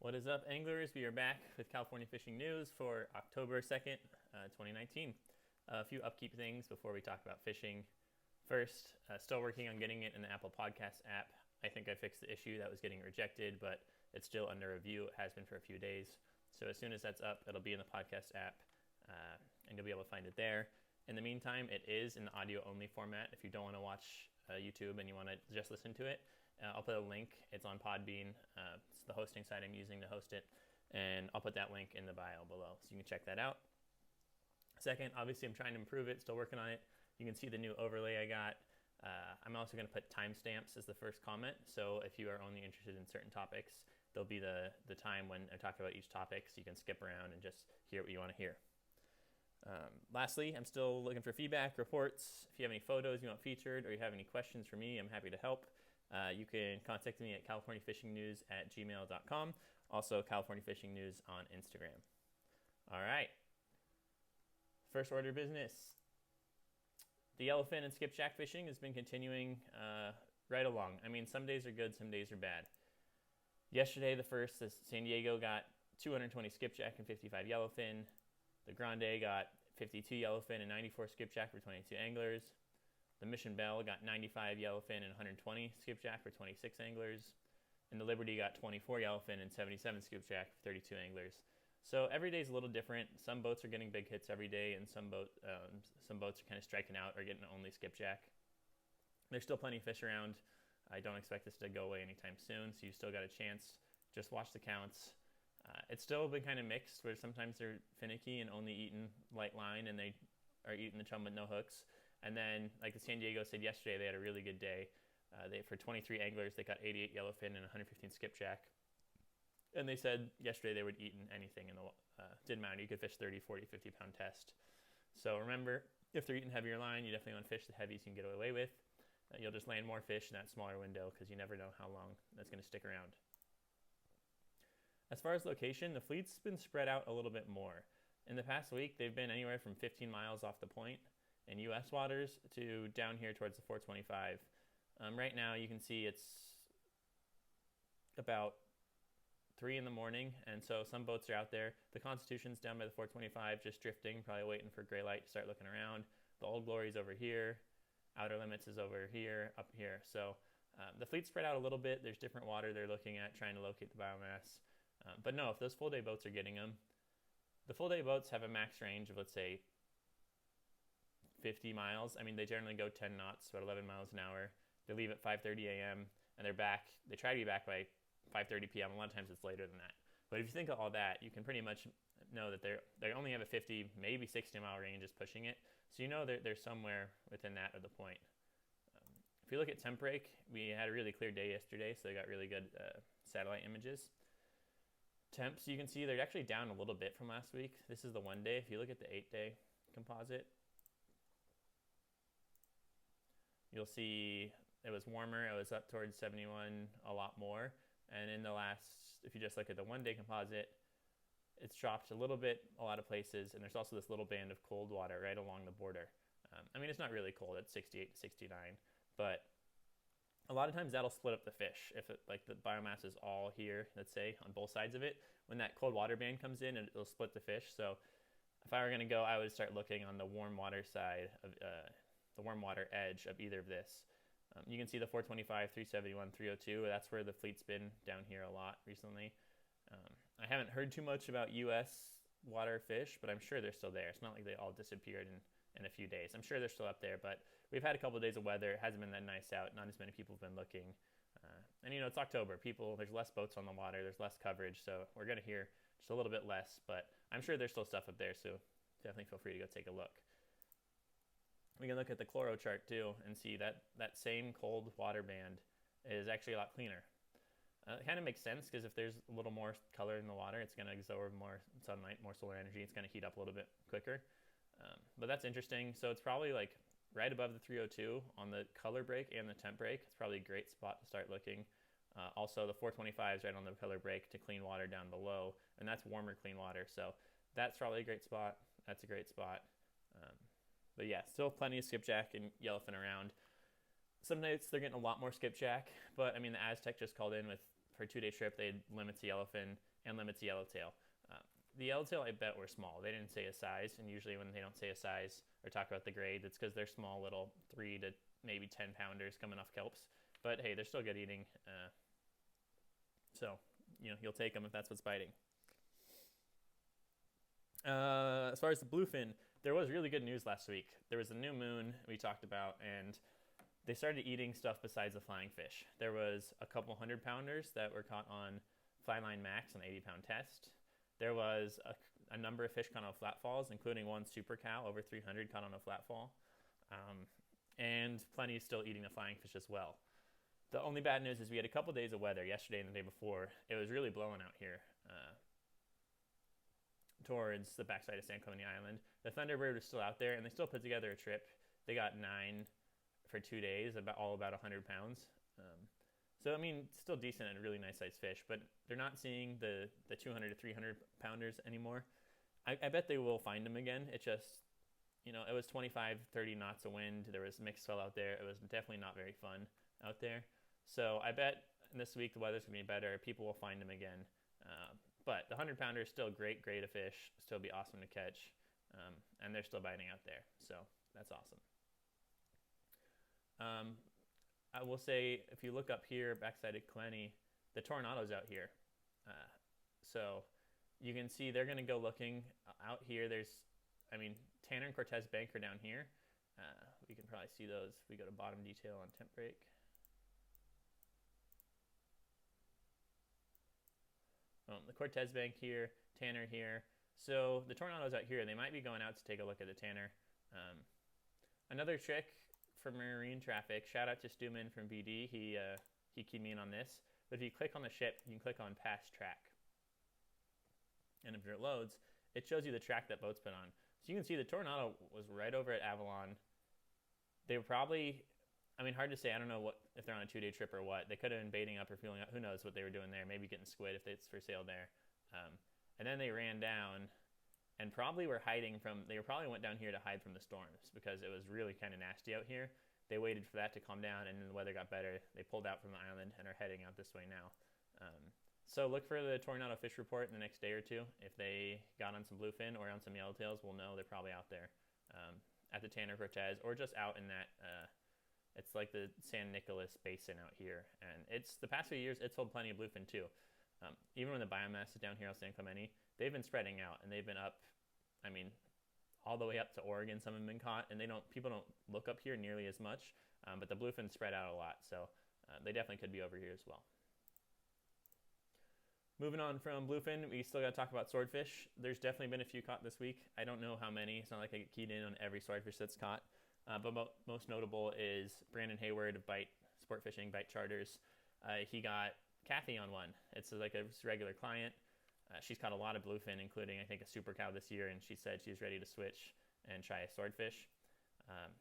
What is up, anglers? We are back with California fishing news for October 2nd, 2019. A few upkeep things before we talk about fishing. First, still working on getting it in the Apple Podcasts app. I think I fixed the issue that was getting rejected, but it's still under review. It has been for a few days. So as soon as that's up, it'll be in the podcast app, and you'll be able to find it there. In the meantime, it is in the audio-only format. If you don't want to watch YouTube and you want to just listen to it, I'll put a link. It's on Podbean. It's the hosting site I'm using to host it. And I'll put that link in the bio below so you can check that out. Second, obviously I'm trying to improve it. Still working on it. You can see the new overlay I got. I'm also going to put timestamps as the first comment. So if you are only interested in certain topics, there'll be the time when I talk about each topic so you can skip around and just hear what you want to hear. Lastly, I'm still looking for feedback, reports. If you have any photos you want featured or you have any questions for me, I'm happy to help. You can contact me at californiafishingnews@gmail.com. Also, California Fishing News on Instagram. All right. First order of business. The yellowfin and skipjack fishing has been continuing right along. I mean, some days are good, some days are bad. Yesterday, San Diego got 220 skipjack and 55 yellowfin. The Grande got 52 yellowfin and 94 skipjack for 22 anglers. The Mission Bell got 95 yellowfin and 120 skipjack for 26 anglers. And the Liberty got 24 yellowfin and 77 skipjack for 32 anglers. So every day is a little different. Some boats are getting big hits every day, and some boats are kind of striking out or getting only skipjack. There's still plenty of fish around. I don't expect this to go away anytime soon, so you still got a chance. Just watch the counts. It's still been kind of mixed, where sometimes they're finicky and only eating light line, and they are eating the chum with no hooks. And then, like the San Diego said yesterday, they had a really good day. For 23 anglers, they got 88 yellowfin and 115 skipjack. And they said yesterday they would eat anything. Didn't matter. You could fish 30, 40, 50-pound test. So remember, if they're eating heavier line, you definitely want to fish the heavies you can get away with. You'll just land more fish in that smaller window because you never know how long that's going to stick around. As far as location, the fleet's been spread out a little bit more. In the past week, they've been anywhere from 15 miles off the point in U.S. waters to down here towards the 425. Right now, you can see it's about 3 in the morning, and so some boats are out there. The Constitution's down by the 425, just drifting, probably waiting for gray light to start looking around. The Old Glory's over here. Outer Limits is over here, up here. So the fleet's spread out a little bit. There's different water they're looking at, trying to locate the biomass. But no, if those full-day boats are getting them, the full-day boats have a max range of, let's say, 50 miles. I mean, they generally go 10 knots, about 11 miles an hour. They leave at 5:30 a.m., and they're back. They try to be back by 5:30 p.m. A lot of times it's later than that. But if you think of all that, you can pretty much know that they only have a 50, maybe 60-mile range is pushing it. So you know they're somewhere within that of the point. If you look at temp break, we had a really clear day yesterday, so they got really good satellite images. Temps, you can see they're actually down a little bit from last week. This is the 1 day. If you look at the 8-day composite, you'll see it was warmer. It was up towards 71 a lot more. And in the last, if you just look at the 1 day composite, it's dropped a little bit a lot of places. And there's also this little band of cold water right along the border. I mean, it's not really cold. It's 68 to 69. But a lot of times that'll split up the fish. If like the biomass is all here, let's say, on both sides of it, when that cold water band comes in, it'll split the fish. So if I were going to go, I would start looking on the warm water side of the warm water edge of either of this. You can see the 425, 371, 302. That's where the fleet's been down here a lot recently. I haven't heard too much about U.S. water fish, but I'm sure they're still there. It's not like they all disappeared in a few days. I'm sure they're still up there, but we've had a couple of days of weather. It hasn't been that nice out. Not as many people have been looking. And, it's October. There's less boats on the water. There's less coverage, so we're going to hear just a little bit less, but I'm sure there's still stuff up there, so definitely feel free to go take a look. We can look at the chloro chart too and see that same cold water band is actually a lot cleaner. It kind of makes sense because if there's a little more color in the water, it's going to absorb more sunlight, more solar energy. It's going to heat up a little bit quicker. But that's interesting. So it's probably like right above the 302 on the color break and the temp break. It's probably a great spot to start looking. Also, the 425 is right on the color break to clean water down below, and that's warmer, clean water. So that's probably a great spot. That's a great spot. But yeah, still plenty of skipjack and yellowfin around. Some nights they're getting a lot more skipjack, but I mean the Aztec just called in for a 2-day trip. They had limits of yellowfin and limits yellowtail. The yellowtail, I bet, were small. They didn't say a size, and usually when they don't say a size or talk about the grade, it's because they're small little 3 to maybe 10 pounders coming off kelps. But hey, they're still good eating. So, you'll take them if that's what's biting. As far as the bluefin, there was really good news last week. There was a new moon we talked about, and they started eating stuff besides the flying fish. There was a couple 100-pounders that were caught on Flyline Max, an 80-pound test. There was a number of fish caught on flat falls, including one super cow, over 300, caught on a flat fall. And plenty still eating the flying fish as well. The only bad news is we had a couple days of weather yesterday and the day before. It was really blowing out here towards the backside of San Clemente Island. The Thunderbird was still out there, and they still put together a trip. They got 9 for 2 days, all about 100 pounds. So, still decent and really nice sized fish, but they're not seeing the 200 to 300 pounders anymore. I bet they will find them again. It just, it was 25, 30 knots of wind. There was mixed swell out there. It was definitely not very fun out there. So I bet this week the weather's going to be better. People will find them again. But the 100-pounder is still great of fish. Still be awesome to catch. And they're still biting out there. So that's awesome. I will say, if you look up here, backside of Clenny, the Tornado's out here. So you can see they're going to go looking out here. There's, Tanner and Cortez Bank are down here. We can probably see those if we go to bottom detail on temp break. The Cortez Bank here, Tanner here. So the Tornado's out here. They might be going out to take a look at the Tanner. Another trick for marine traffic, shout out to Stuman from BD. He keyed me in on this. But if you click on the ship, you can click on past track. And if it loads, it shows you the track that boat's been on. So you can see the Tornado was right over at Avalon. They were probably, hard to say. I don't know if they're on a 2-day trip or what. They could have been baiting up or fueling up. Who knows what they were doing there. Maybe getting squid if it's for sale there. And then they ran down and probably were hiding from, they probably went down here to hide from the storms because it was really kind of nasty out here. They waited for that to calm down, and then the weather got better. They pulled out from the island and are heading out this way now. So look for the Tornado fish report in the next day or two. If they got on some bluefin or on some yellowtails, we'll know they're probably out there at the Tanner Cortez or just out in that, it's like the San Nicolas Basin out here. And it's the past few years, it's sold plenty of bluefin too. Even when the biomass is down here on San Clemente, they've been spreading out, and they've been up, all the way up to Oregon. Some have been caught, and people don't look up here nearly as much, but the bluefin spread out a lot, so they definitely could be over here as well. Moving on from bluefin, we still got to talk about swordfish. There's definitely been a few caught this week. I don't know how many. It's not like I get keyed in on every swordfish that's caught, but most notable is Brandon Hayward of Bite Sport Fishing, Bite Charters. He got Kathy on one. It's like a regular client. She's caught a lot of bluefin, including, I think, a super cow this year, and she said she's ready to switch and try a swordfish.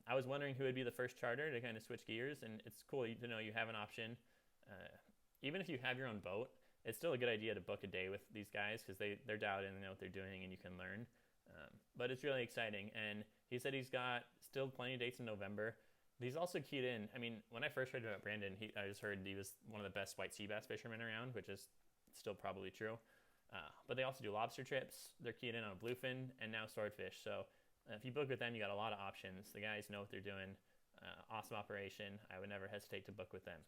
I was wondering who would be the first charter to kind of switch gears, and it's cool to know you have an option. Even if you have your own boat, it's still a good idea to book a day with these guys because they're dialed in and know what they're doing, and you can learn. But it's really exciting, and he said he's got still plenty of dates in November. He's also keyed in. When I first heard about Brandon, I just heard he was one of the best white sea bass fishermen around, which is still probably true. But they also do lobster trips. They're keyed in on bluefin and now swordfish. So if you book with them, you got a lot of options. The guys know what they're doing. Awesome operation. I would never hesitate to book with them.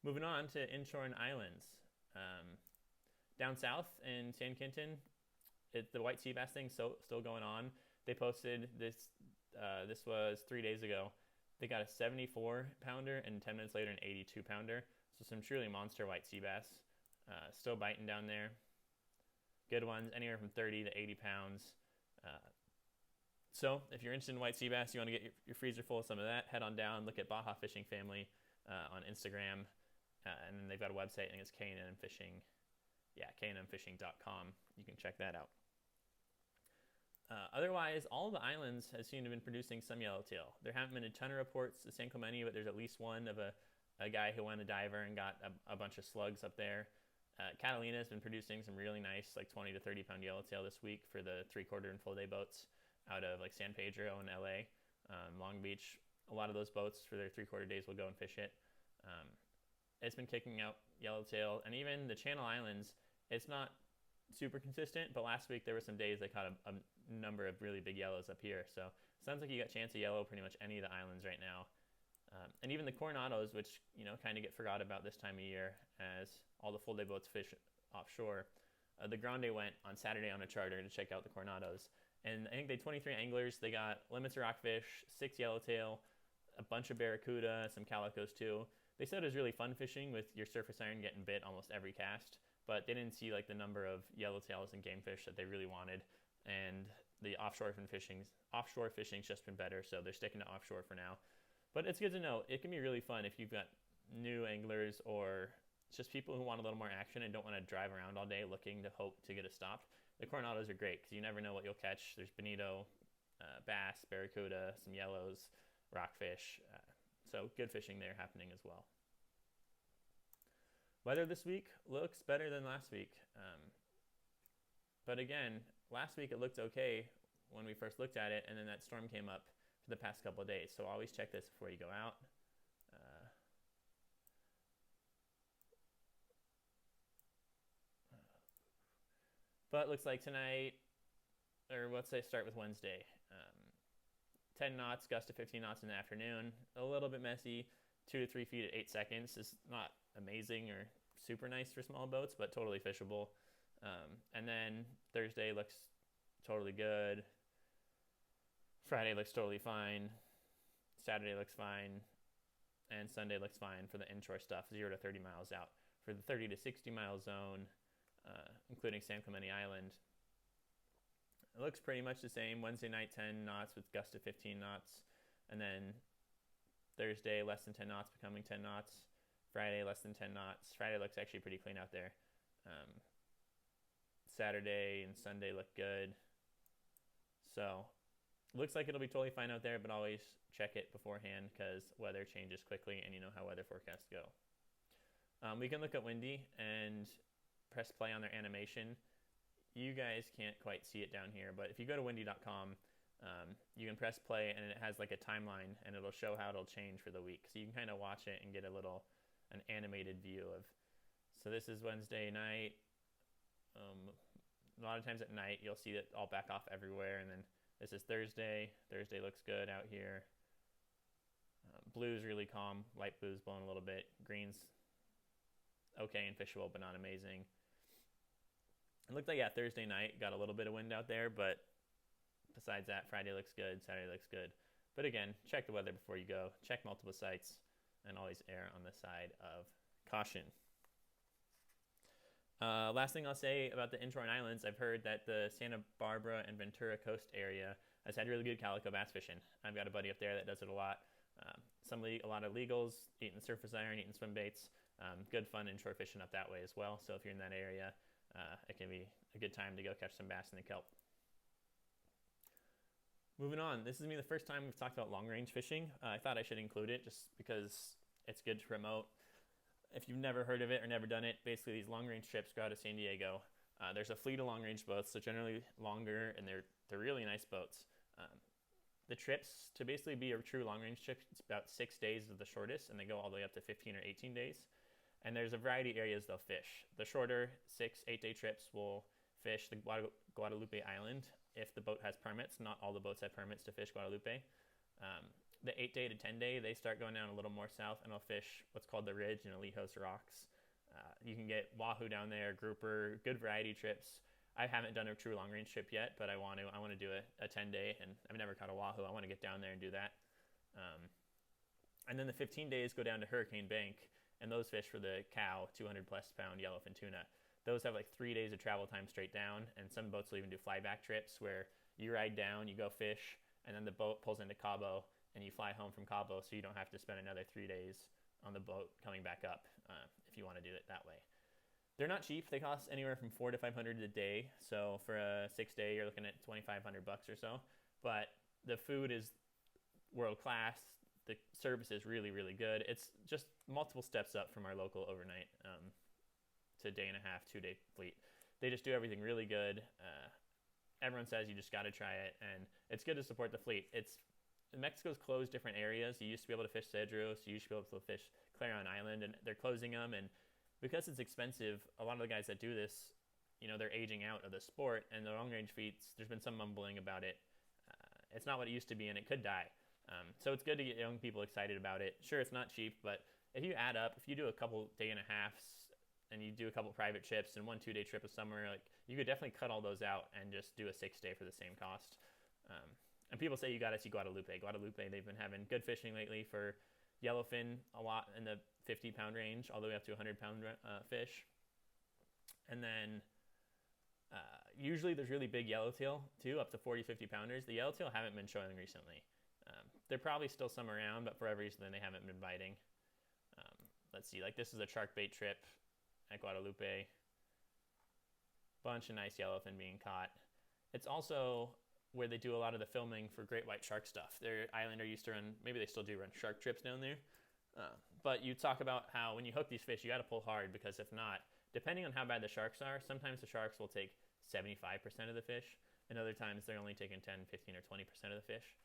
Moving on to inshore islands. Down south in San Quintin, the white sea bass thing's still going on. They posted this. This was 3 days ago. They got a 74-pounder and 10 minutes later an 82-pounder. So some truly monster white sea bass. Still biting down there. Good ones, anywhere from 30 to 80 pounds. So if you're interested in white sea bass, you want to get your freezer full of some of that, head on down, look at Baja Fishing Family on Instagram. And then they've got a website, I think it's K&M Fishing. Yeah, knmfishing.com. You can check that out. Otherwise, all the islands have seemed to have been producing some yellowtail. There haven't been a ton of reports to San Clemente, but there's at least one of a guy who went a diver and got a bunch of slugs up there. Catalina has been producing some really nice, like 20 to 30 pound yellowtail this week for the 3/4 and full day boats out of like San Pedro and LA, Long Beach. A lot of those boats for their 3/4 days will go and fish it. it's been kicking out yellowtail, and even the Channel Islands. It's not super consistent, but last week there were some days they caught a number of really big yellows up here. So sounds like you got a chance of yellow pretty much any of the islands right now. And even the Coronados, which kind of get forgot about this time of year as all the full day boats fish offshore. The Grande went on Saturday on a charter to check out the Coronados, and I think they had 23 anglers. They got limits of rockfish, 6 yellowtail, a bunch of barracuda, some calicos too. They said it was really fun fishing with your surface iron getting bit almost every cast, but they didn't see like the number of yellowtails and game fish that they really wanted. And the offshore fishing's just been better, so they're sticking to offshore for now. But it's good to know. It can be really fun if you've got new anglers or just people who want a little more action and don't want to drive around all day looking to hope to get it stopped. The Coronados are great because you never know what you'll catch. There's bonito, bass, barracuda, some yellows, rockfish. So good fishing there happening as well. Weather this week looks better than last week. But again, last week it looked okay when we first looked at it, and then that storm came up for the past couple of days. So always check this before you go out. But it looks like tonight, or let's say start with Wednesday. 10 knots, gust to 15 knots in the afternoon. A little bit messy. 2 to 3 feet at 8 seconds is not amazing or super nice for small boats, but totally fishable. And then Thursday looks totally good. Friday looks totally fine. Saturday looks fine. And Sunday looks fine for the inshore stuff, 0 to 30 miles out. For the 30 to 60 mile zone, including San Clemente Island, it looks pretty much the same. Wednesday night, 10 knots with gusts to 15 knots. And then Thursday, less than 10 knots becoming 10 knots. Friday, less than 10 knots. Friday looks actually pretty clean out there. Saturday and Sunday look good. So looks like it'll be totally fine out there, but always check it beforehand because weather changes quickly and you know how weather forecasts go. We can look at Windy and press play on their animation. You guys can't quite see it down here, but if you go to windy.com, you can press play and it has like a timeline and it'll show how it'll change for the week. So you can kind of watch it and get an animated view of. So this is Wednesday night. A lot of times at night you'll see it all back off everywhere, and then this is Thursday. Thursday looks good out here. Blue's really calm. Light blue's blowing a little bit. Green's okay and fishable, but not amazing. It looked like Thursday night got a little bit of wind out there, but besides that, Friday looks good, Saturday looks good. But again, check the weather before you go. Check multiple sites, and always err on the side of caution. Last thing I'll say about the inshore islands, I've heard that the Santa Barbara and Ventura coast area has had really good calico bass fishing. I've got a buddy up there that does it a lot. A lot of legals, eating surface iron, eating swim baits. Good fun inshore fishing up that way as well. So if you're in that area, it can be a good time to go catch some bass in the kelp. Moving on, this is the first time we've talked about long-range fishing. I thought I should include it just because it's good to promote. If you've never heard of it or never done it, basically these long-range trips go out of San Diego. There's a fleet of long-range boats, so generally longer, and they're really nice boats. The trips, to basically be a true long-range trip, it's about 6 days is the shortest, and they go all the way up to 15 or 18 days. And there's a variety of areas they'll fish. The shorter 6-8 day trips will fish the Guadalupe Island if the boat has permits. Not all the boats have permits to fish Guadalupe. The 8-day to 10-day, they start going down a little more south and they'll fish what's called the Ridge and Alijos Rocks. You can get wahoo down there, grouper, good variety trips. I haven't done a true long-range trip yet, but I want to do a 10-day, and I've never caught a wahoo. I want to get down there and do that. And then the 15 days go down to Hurricane Bank, and those fish for the cow, 200-plus pound yellowfin tuna. Those have like 3 days of travel time straight down, and some boats will even do flyback trips where you ride down, you go fish, and then the boat pulls into Cabo, and you fly home from Cabo, so you don't have to spend another 3 days on the boat coming back up if you want to do it that way. They're not cheap. They cost anywhere from $400 to $500 a day. So for a 6-day, you're looking at $2,500 or so. But the food is world class. The service is really, really good. It's just multiple steps up from our local overnight to day and a half, 2-day fleet. They just do everything really good. Everyone says you just got to try it, and it's good to support the fleet. Mexico's closed different areas. You used to be able to fish Cedros. You used to be able to fish Clarion Island, and they're closing them. And because it's expensive, a lot of the guys that do this, they're aging out of the sport, and the long-range feeds, there's been some mumbling about it. It's not what it used to be, and it could die. So it's good to get young people excited about it. Sure, it's not cheap, but if you add up, if you do a couple day-and-a-halves and you do a couple private trips and 1-2 day trip of summer, like, you could definitely cut all those out and just do a 6-day for the same cost. And people say you got to see Guadalupe. Guadalupe, they've been having good fishing lately for yellowfin, a lot in the 50-pound range, all the way up to 100-pound fish. And then usually there's really big yellowtail too, up to 40-50 pounders. The yellowtail haven't been showing recently. There probably still some around, but for whatever reason they haven't been biting. Let's see, like this is a shark bait trip at Guadalupe. Bunch of nice yellowfin being caught. It's also where they do a lot of the filming for great white shark stuff. Their islander used to run, maybe they still do run shark trips down there. But you talk about how when you hook these fish, you got to pull hard, because if not, depending on how bad the sharks are, sometimes the sharks will take 75% of the fish, and other times they're only taking 10, 15, or 20% of the fish.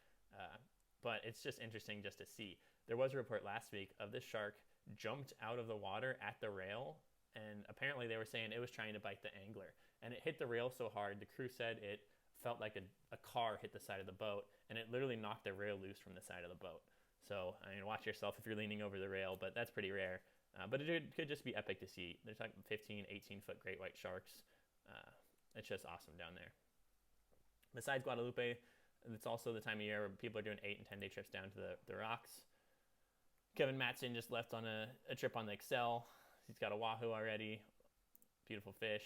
But it's just interesting just to see. There was a report last week of this shark jumped out of the water at the rail, and apparently they were saying it was trying to bite the angler, and it hit the rail so hard, the crew said it felt like a car hit the side of the boat, and it literally knocked the rail loose from the side of the boat. So, watch yourself if you're leaning over the rail, but that's pretty rare. But it could just be epic to see. There's like 15, 18-foot great white sharks. It's just awesome down there. Besides Guadalupe, it's also the time of year where people are doing 8 and 10-day trips down to the rocks. Kevin Matson just left on a trip on the Excel. He's got a wahoo already. Beautiful fish.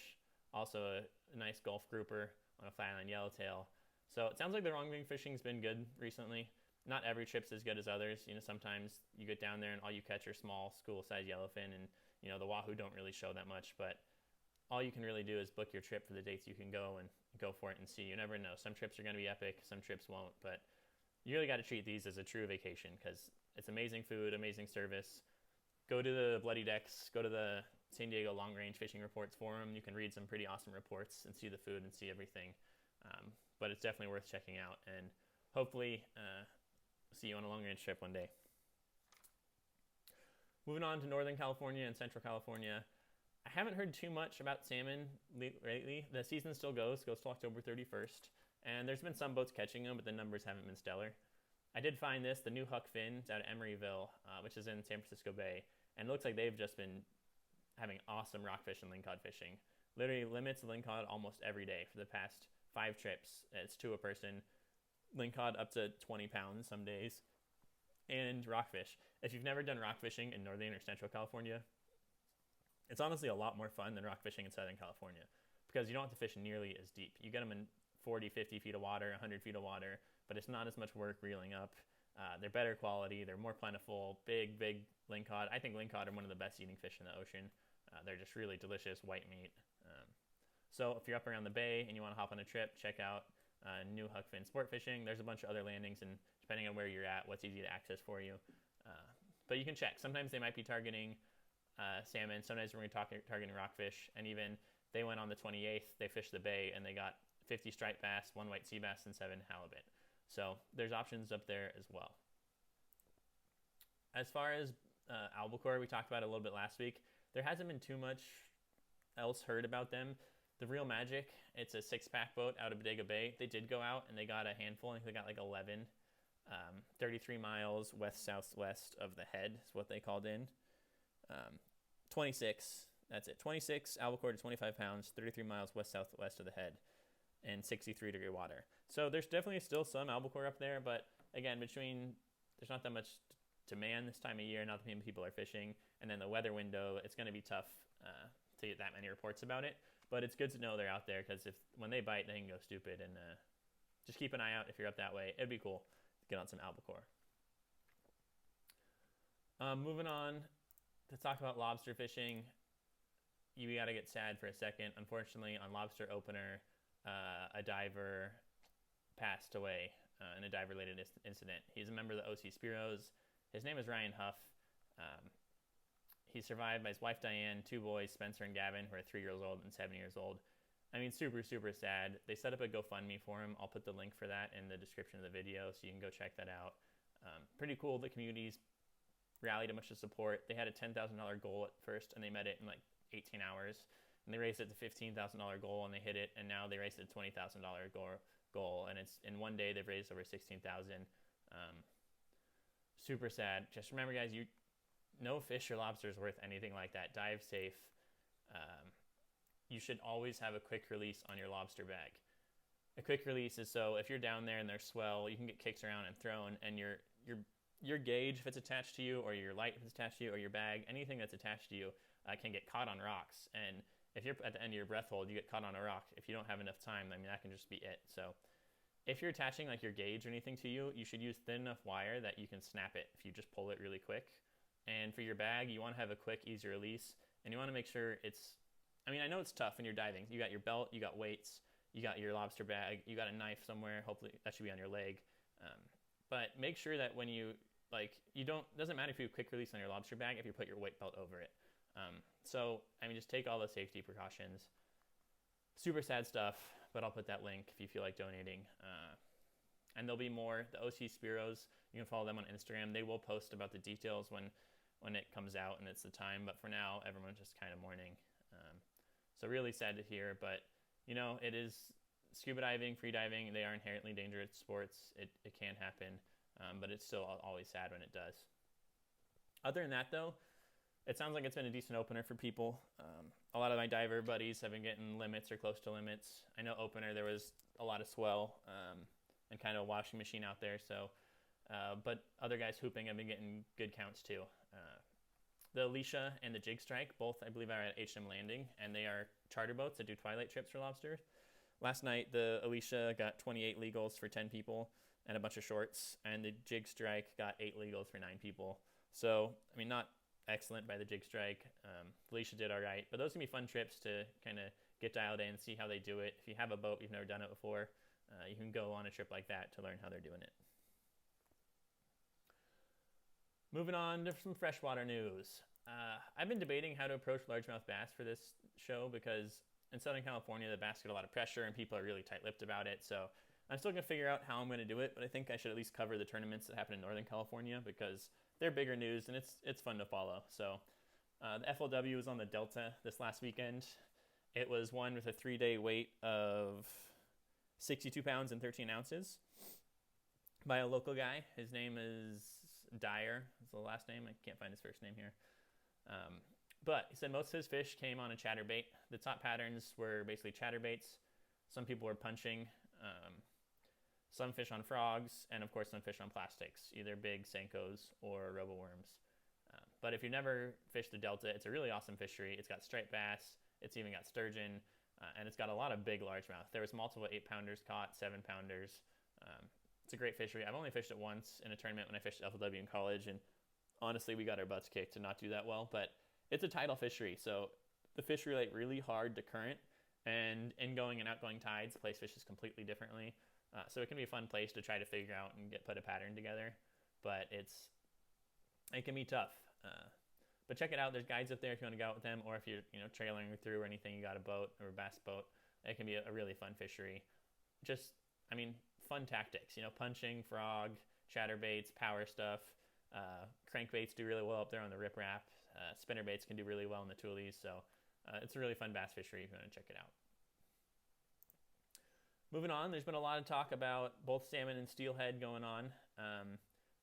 Also a nice Gulf grouper on a flatline yellowtail. So it sounds like the wrongwing fishing's been good recently. Not every trip's as good as others. Sometimes you get down there and all you catch are small school-sized yellowfin, and the wahoo don't really show that much. But all you can really do is book your trip for the dates you can go and go for it and see. You never know. Some trips are going to be epic, some trips won't. But you really got to treat these as a true vacation, because it's amazing food, amazing service. Go to the Bloody Decks, go to the San Diego Long Range Fishing Reports forum. You can read some pretty awesome reports and see the food and see everything. But it's definitely worth checking out, and hopefully see you on a long range trip one day. Moving on to Northern California and Central California. I haven't heard too much about salmon lately. The season still goes till October 31st, and there's been some boats catching them, but the numbers haven't been stellar. I did find the new Huck Fin. It's out of Emeryville, which is in San Francisco Bay, and it looks like they've just been having awesome rockfish and lingcod fishing. Literally limits lingcod almost every day for the past 5 trips. It's 2 a person. Lingcod up to 20 pounds some days. And rockfish. If you've never done rock fishing in Northern or Central California, it's honestly a lot more fun than rock fishing in Southern California, because you don't have to fish nearly as deep. You get them in 40, 50 feet of water, 100 feet of water, but it's not as much work reeling up. They're better quality. They're more plentiful. Big lingcod. I think lingcod are one of the best eating fish in the ocean. They're just really delicious white meat. So if you're up around the bay and you want to hop on a trip, check out new Huck Fin sport fishing. There's a bunch of other landings, and depending on where you're at, what's easy to access for you. But you can check. Sometimes they might be targeting salmon. Sometimes we're going to targeting rockfish. And even they went on the 28th. They fished the bay, and they got 50 striped bass, 1 white sea bass, and 7 halibut. So there's options up there as well. As far as albacore, we talked about it a little bit last week. There hasn't been too much else heard about them. The Real Magic, it's a 6-pack boat out of Bodega Bay. They did go out and they got a handful. I think they got like 11. 33 miles west-southwest of the head is what they called in. 26, that's it. 26 albacore to 25 pounds, 33 miles west-southwest of the head, and 63-degree water. So there's definitely still some albacore up there, but again, there's not that much demand this time of year, not that many people are fishing, and then the weather window, it's going to be tough to get that many reports about it. But it's good to know they're out there, because when they bite, they can go stupid. And just keep an eye out if you're up that way. It'd be cool to get on some albacore. Moving on to talk about lobster fishing. You got to get sad for a second. Unfortunately, on lobster opener, a diver passed away in a dive-related incident. He's a member of the OC Spiros. His name is Ryan Huff. He's survived by his wife, Diane, 2 boys, Spencer and Gavin, who are 3 years old and 7 years old. I mean, super, super sad. They set up a GoFundMe for him. I'll put the link for that in the description of the video, so you can go check that out. Pretty cool. The community's rallied a bunch of support. They had a $10,000 goal at first, and they met it in like 18 hours. And they raised it to $15,000 goal, and they hit it. And now they raised it to $20,000 goal, and it's in one day they've raised over 16,000. Super sad. Just remember, guys, no fish or lobster is worth anything like that. Dive safe. You should always have a quick release on your lobster bag. A quick release is so if you're down there and there's swell, you can get kicked around and thrown, and your gauge, if it's attached to you, or your light, if it's attached to you, or your bag, anything that's attached to you can get caught on rocks. And if you're at the end of your breath hold, you get caught on a rock. If you don't have enough time, I mean, that can just be it. So if you're attaching like your gauge or anything to you, you should use thin enough wire that you can snap it if you just pull it really quick. And for your bag, you want to have a quick, easy release, and you want to make sure I know it's tough when you're diving. You got your belt, you got weights, you got your lobster bag, you got a knife somewhere. Hopefully that should be on your leg. But make sure that when doesn't matter if you quick release on your lobster bag if you put your weight belt over it. Just take all the safety precautions. Super sad stuff, but I'll put that link if you feel like donating. And there'll be more. The OC Spiros, you can follow them on Instagram. They will post about the details when it comes out and it's the time. But for now, everyone's just kind of mourning. So really sad to hear, but it is scuba diving, free diving. They are inherently dangerous sports. It can happen, but it's still always sad when it does. Other than that, though, it sounds like it's been a decent opener for people. A lot of my diver buddies have been getting limits or close to limits. I know opener, there was a lot of swell and kind of a washing machine out there. So, but other guys hooping have been getting good counts too. The Alicia and the Jig Strike, both I believe are at HM Landing, and they are charter boats that do twilight trips for lobsters. Last night, the Alicia got 28 legals for 10 people and a bunch of shorts, and the Jig Strike got 8 legals for 9 people. So, not excellent by the Jig Strike. Alicia did all right, but those can be fun trips to kind of get dialed in, see how they do it. If you have a boat, you've never done it before, you can go on a trip like that to learn how they're doing it. Moving on to some freshwater news. I've been debating how to approach largemouth bass for this show because in Southern California, the bass get a lot of pressure and people are really tight-lipped about it. So I'm still going to figure out how I'm going to do it, but I think I should at least cover the tournaments that happen in Northern California because they're bigger news and it's fun to follow. So the FLW was on the Delta this last weekend. It was one with a 3-day weight of 62 pounds and 13 ounces by a local guy. His name is Dyer. That's the last name. I can't find his first name here. But he said most of his fish came on a chatterbait. The top patterns were basically chatterbaits. Some people were punching. Some fish on frogs, and of course some fish on plastics, either big Senkos or roboworms. But if you've never fished the Delta, it's a really awesome fishery. It's got striped bass. It's even got sturgeon, and it's got a lot of big largemouth. There was multiple 8-pounders caught, 7-pounders. It's a great fishery. I've only fished it once in a tournament when I fished FLW in college, and honestly, we got our butts kicked to not do that well. But it's a tidal fishery, so the fish relate really hard to current, and ingoing and outgoing tides place fishes completely differently. So it can be a fun place to try to figure out and put a pattern together, but it can be tough. But check it out. There's guides up there if you want to go out with them, or if you're trailing through or anything, you got a boat or a bass boat. It can be a really fun fishery. Fun tactics. Punching, frog, chatterbaits, power stuff. Crankbaits do really well up there on the riprap. Spinnerbaits can do really well in the toolies. So it's a really fun bass fishery if you want to check it out. Moving on, there's been a lot of talk about both salmon and steelhead going on.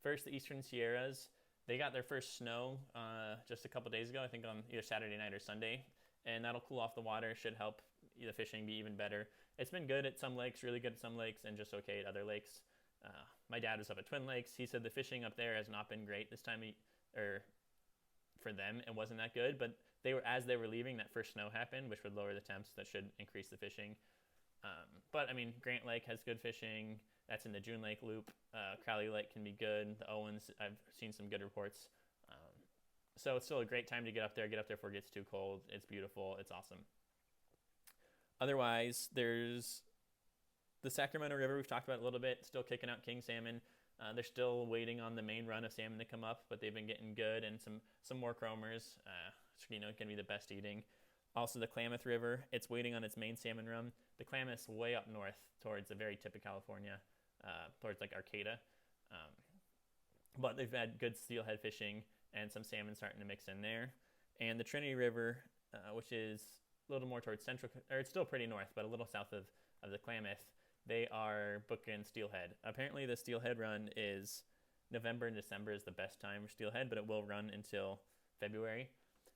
First, the Eastern Sierras. They got their first snow just a couple days ago, I think on either Saturday night or Sunday. And that'll cool off the water, should help the fishing be even better. It's been good at some lakes, really good at some lakes, and just okay at other lakes. My dad was up at Twin Lakes. He said the fishing up there has not been great this time, for them, it wasn't that good. But as they were leaving, that first snow happened, which would lower the temps. That should increase the fishing. But Grant Lake has good fishing. That's in the June Lake Loop. Crowley Lake can be good. The Owens, I've seen some good reports. So it's still a great time to get up there. Get up there before it gets too cold. It's beautiful. It's awesome. Otherwise, there's the Sacramento River. We've talked about it a little bit. Still kicking out king salmon. They're still waiting on the main run of salmon to come up, but they've been getting good, and some more chromers. Can be the best eating. Also, the Klamath River, it's waiting on its main salmon run. The Klamath's way up north towards the very tip of California, towards like Arcata. But they've had good steelhead fishing, and some salmon starting to mix in there. And the Trinity River, which is a little more towards central, or it's still pretty north, but a little south of the Klamath, they are booking steelhead. Apparently the steelhead run is November and December is the best time for steelhead, but it will run until February.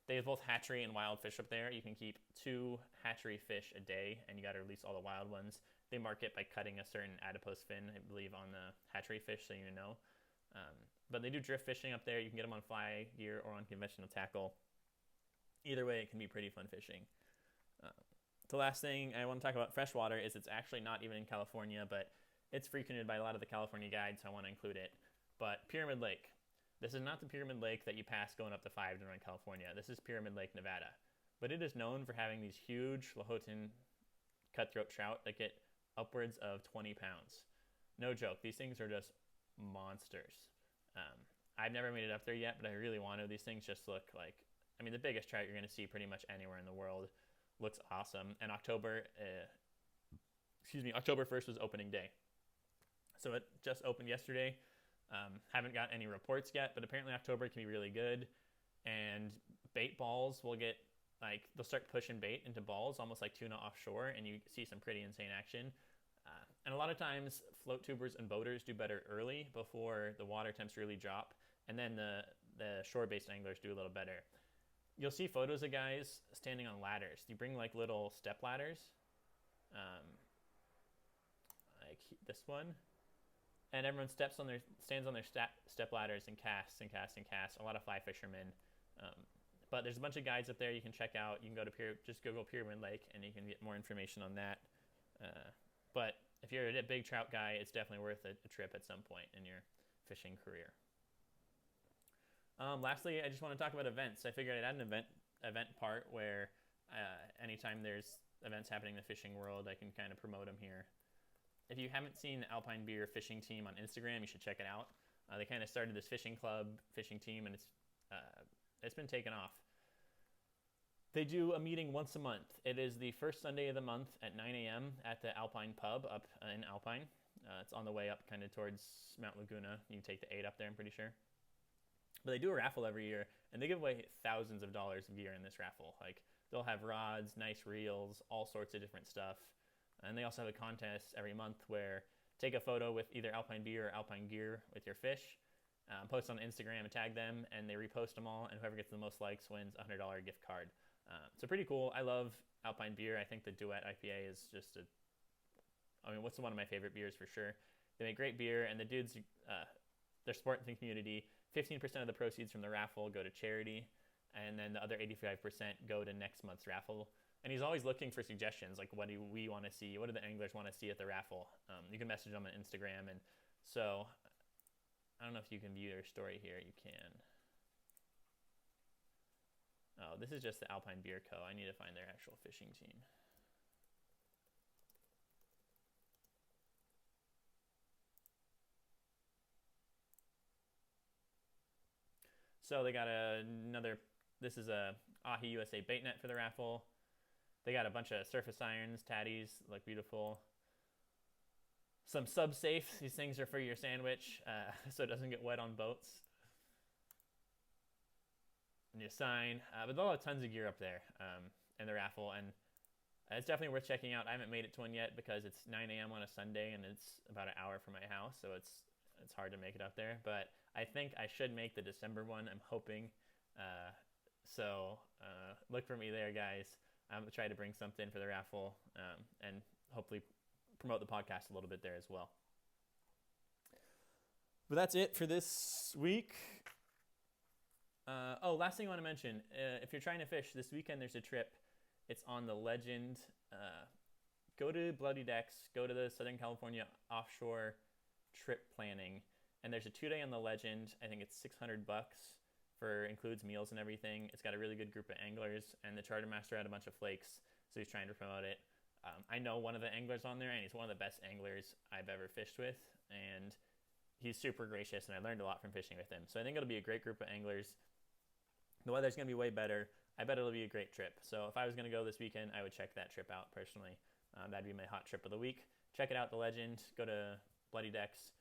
They have both hatchery and wild fish up there. You can keep 2 hatchery fish a day, and you got to release all the wild ones. They mark it by cutting a certain adipose fin, I believe, on the hatchery fish, so you know. But they do drift fishing up there. You can get them on fly gear or on conventional tackle. Either way, it can be pretty fun fishing. The last thing I want to talk about freshwater is it's actually not even in California, but it's frequented by a lot of the California guides, so I want to include it. But Pyramid Lake. This is not the Pyramid Lake that you pass going up the 5 to run California. This is Pyramid Lake, Nevada. But it is known for having these huge Lahotan cutthroat trout that get upwards of 20 pounds. No joke. These things are just monsters. I've never made it up there yet, but I really want to. These things just look like, I mean, the biggest trout you're going to see pretty much anywhere in the world. Looks awesome. And October 1st was opening day. So it just opened yesterday. Haven't got any reports yet, but apparently October can be really good. And bait balls will get, like, they'll start pushing bait into balls, almost like tuna offshore, and you see some pretty insane action. And a lot of times, float tubers and boaters do better early before the water temps really drop, and then the shore-based anglers do a little better. You'll see photos of guys standing on ladders. You bring, like, little step ladders, like this one, and everyone stands on their step ladders and casts and casts and casts. A lot of fly fishermen. But there's a bunch of guides up there you can check out. You can go to just Google Pyramid Lake, and you can get more information on that. But if you're a big trout guy, it's definitely worth a trip at some point in your fishing career. Lastly, I just want to talk about events. I figured I'd add an event part where anytime there's events happening in the fishing world, I can kind of promote them here. If you haven't seen the Alpine Beer fishing team on Instagram, you should check it out. They kind of started this fishing club, fishing team, and it's been taken off. They do a meeting once a month. It is the first Sunday of the month at 9 a.m. at the Alpine Pub up in Alpine. It's on the way up kind of towards Mount Laguna. You can take the 8 up there, I'm pretty sure. But they do a raffle every year, and they give away thousands of dollars of gear in this raffle. Like, they'll have rods, nice reels, all sorts of different stuff. And they also have a contest every month where take a photo with either Alpine Beer or Alpine Gear with your fish, post on Instagram and tag them, and they repost them all, and whoever gets the most likes wins a $100 gift card. So pretty cool. I love Alpine Beer. I think the Duet IPA is just what's one of my favorite beers for sure. They make great beer, and the dudes, they're supporting the community. 15% of the proceeds from the raffle go to charity, and then the other 85% go to next month's raffle. And he's always looking for suggestions, like what do we want to see? What do the anglers want to see at the raffle? You can message them on Instagram. And so I don't know if you can view their story here. You can. Oh, this is just the Alpine Beer Co. I need to find their actual fishing team. So they got this is a Ahi USA bait net for the raffle. They got a bunch of surface irons, tatties, look beautiful. Some sub-safe. These things are for your sandwich, so it doesn't get wet on boats. And you sign. But they'll have tons of gear up there in the raffle, and it's definitely worth checking out. I haven't made it to one yet because it's 9 a.m. on a Sunday, and it's about an hour from my house, so it's hard to make it up there. But I think I should make the December one. I'm hoping. So look for me there, guys. I'm going to try to bring something for the raffle and hopefully promote the podcast a little bit there as well. But that's it for this week. Last thing I want to mention. If you're trying to fish, this weekend there's a trip. It's on the Legend. Go to Bloody Decks. Go to the Southern California offshore trip planning. And there's a 2-day on the Legend. I think it's $600 includes meals and everything. It's got a really good group of anglers, and the charter master had a bunch of flakes, so he's trying to promote it. I know one of the anglers on there, and he's one of the best anglers I've ever fished with, and he's super gracious, and I learned a lot from fishing with him. So I think it'll be a great group of anglers. The weather's going to be way better. I bet it'll be a great trip. So if I was going to go this weekend, I would check that trip out personally. That'd be my hot trip of the week. Check it out, the Legend. Go to Bloody Decks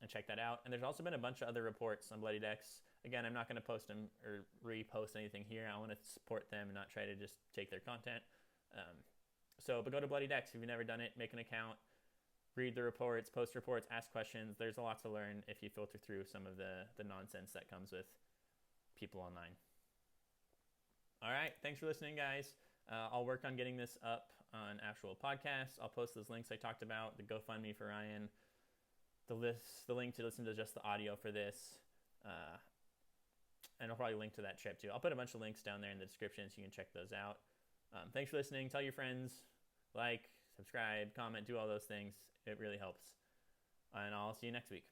and check that out. And there's also been a bunch of other reports on Bloody Decks. Again, I'm not going to post them or repost anything here. I want to support them and not try to just take their content. But go to Bloody Decks if you've never done it. Make an account, read the reports, post reports, ask questions. There's a lot to learn if you filter through some of the nonsense that comes with people online. All right, thanks for listening, guys. I'll work on getting this up on actual podcasts. I'll post those links I talked about, the GoFundMe for Ryan, the link to listen to just the audio for this, and I'll probably link to that trip too. I'll put a bunch of links down there in the description so you can check those out. Thanks for listening. Tell your friends, like, subscribe, comment, do all those things. It really helps. And I'll see you next week.